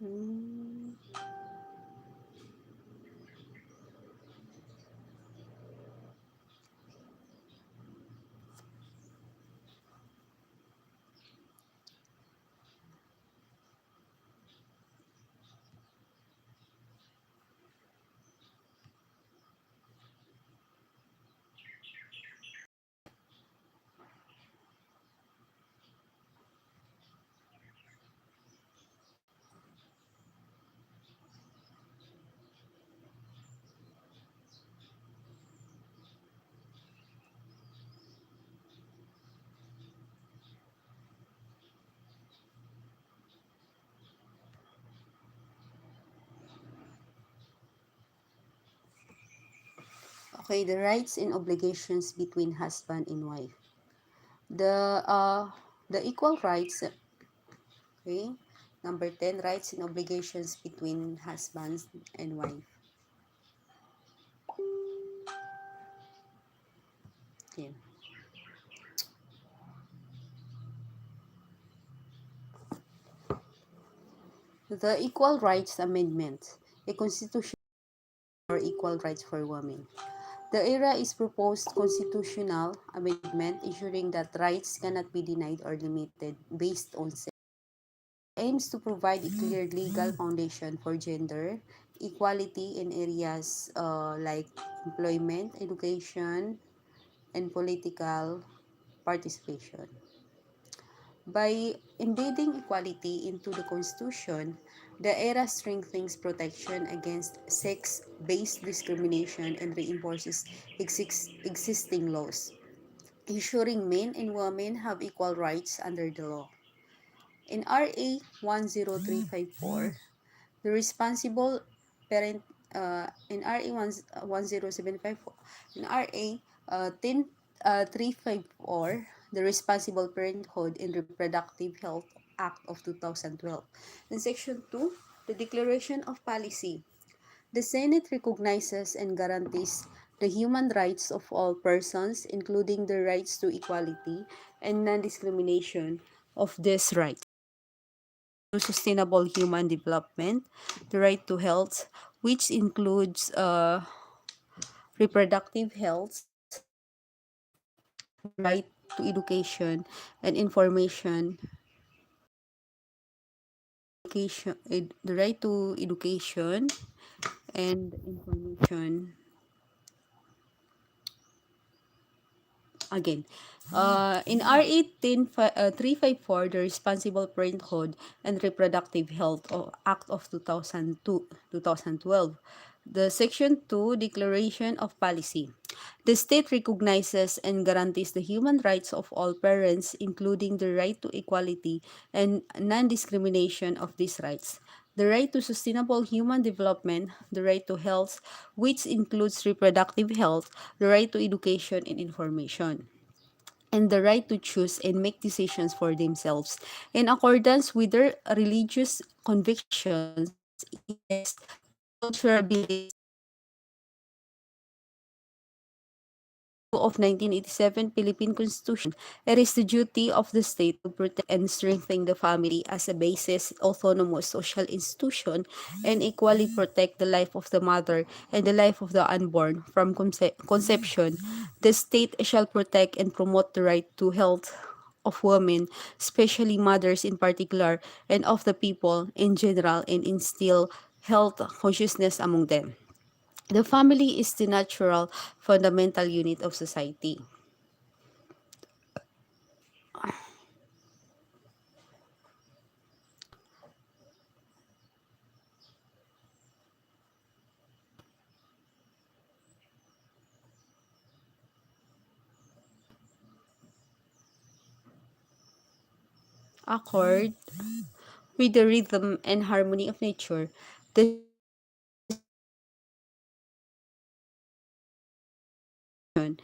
Hmm. Okay, the rights and obligations between husband and wife. The uh the equal rights, okay? Number 10, rights and obligations between husbands and wife. Okay. The Equal Rights Amendment, a constitution for equal rights for women. The ERA is proposed constitutional amendment ensuring that rights cannot be denied or limited based on sex. Aims to provide a clear legal foundation for gender equality in areas like employment, education, and political participation. By embedding equality into the Constitution, the ERA strengthens protection against sex-based discrimination and reinforces existing laws, ensuring men and women have equal rights under the law. In RA 10354, the responsible parent in RA 10754, in RA 354, the Responsible Parenthood and Reproductive Health Act of 2012. In Section 2, the Declaration of Policy. The Senate recognizes and guarantees the human rights of all persons, including the rights to equality and non-discrimination of these rights to sustainable human development, the right to health, which includes reproductive health, the right to education and information, the right to education and information. Again, in R 354, the Responsible Parenthood and Reproductive Health Act of 2002, 2012, the Section 2 Declaration of Policy. The state recognizes and guarantees the human rights of all parents, including the right to equality and non-discrimination of these rights. The right to sustainable human development, the right to health, which includes reproductive health, the right to education and information, and the right to choose and make decisions for themselves in accordance with their religious convictions, ethics, cultural beliefs, of 1987 Philippine Constitution. It is the duty of the state to protect and strengthen the family as a basis autonomous social institution and equally protect the life of the mother and the life of the unborn from conception. The state shall protect and promote the right to health of women, especially mothers in particular, and of the people in general, and instill health consciousness among them. The family is the natural, fundamental unit of society. Accord with the rhythm and harmony of nature, the and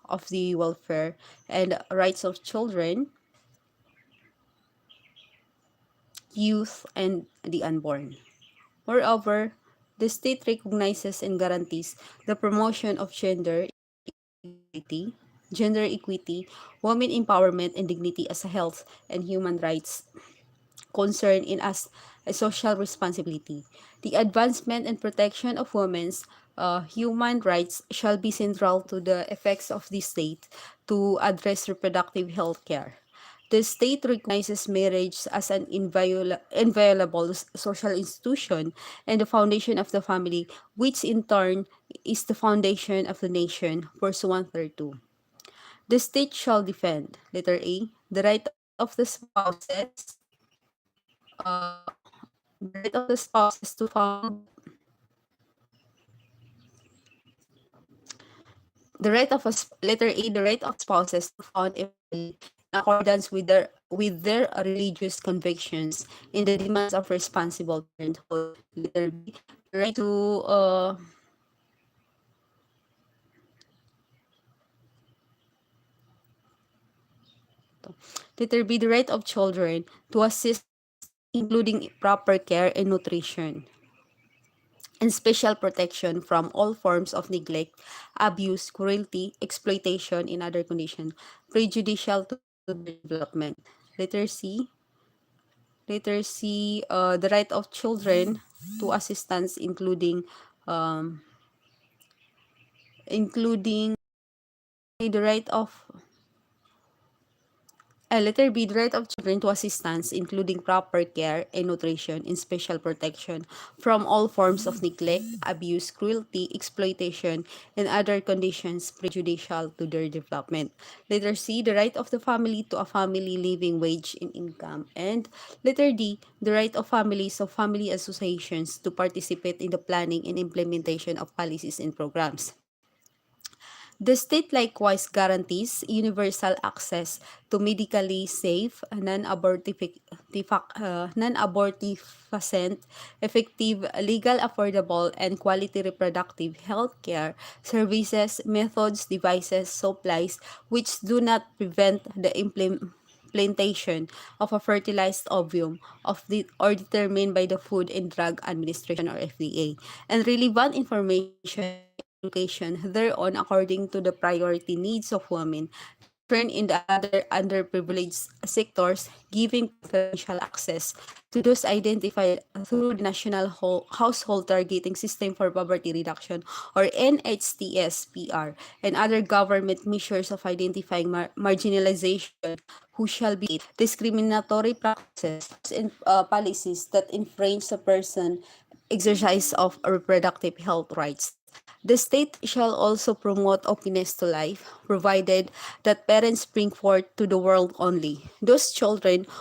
of the welfare and rights of children, youth, and the unborn. Moreover, the state recognizes and guarantees the promotion of equity, gender equity, women empowerment, and dignity as a health and human rights concern in as a social responsibility. The advancement and protection of women's human rights shall be central to the effects of the state to address reproductive health care. The state recognizes marriage as an inviolable social institution and the foundation of the family, which in turn is the foundation of the nation, pursuant thereto. The state shall defend, letter A, the right of the spouses, uh, the right of the spouses to found the right of letter A, the right of spouses to found a family in accordance with their religious convictions in the demands of responsible parenthood. Letter B, the right to letter B, the right of children to assistance, including proper care and nutrition, and special protection from all forms of neglect, abuse, cruelty, exploitation, and other conditions prejudicial to their development. Letter C, the right of children to assistance, um, including the right of letter B, the right of children to assistance, including proper care and nutrition and special protection from all forms of neglect, abuse, cruelty, exploitation, and other conditions prejudicial to their development. Letter C, the right of the family to a family living wage and income. And letter D, the right of families of family associations to participate in the planning and implementation of policies and programs. The state likewise guarantees universal access to medically safe, non-abortifacient, effective, legal, affordable, and quality reproductive health care services, methods, devices, supplies, which do not prevent the implantation of a fertilized ovum or determined by the Food and Drug Administration or FDA, and relevant information education thereon according to the priority needs of women, children in the other underprivileged sectors, giving preferential access to those identified through the National Household Targeting System for Poverty Reduction or NHTS-PR and other government measures of identifying marginalization who shall be discriminatory practices and policies that infringe the person exercise of reproductive health rights. The state shall also promote openness to life, provided that parents bring forth to the world only those children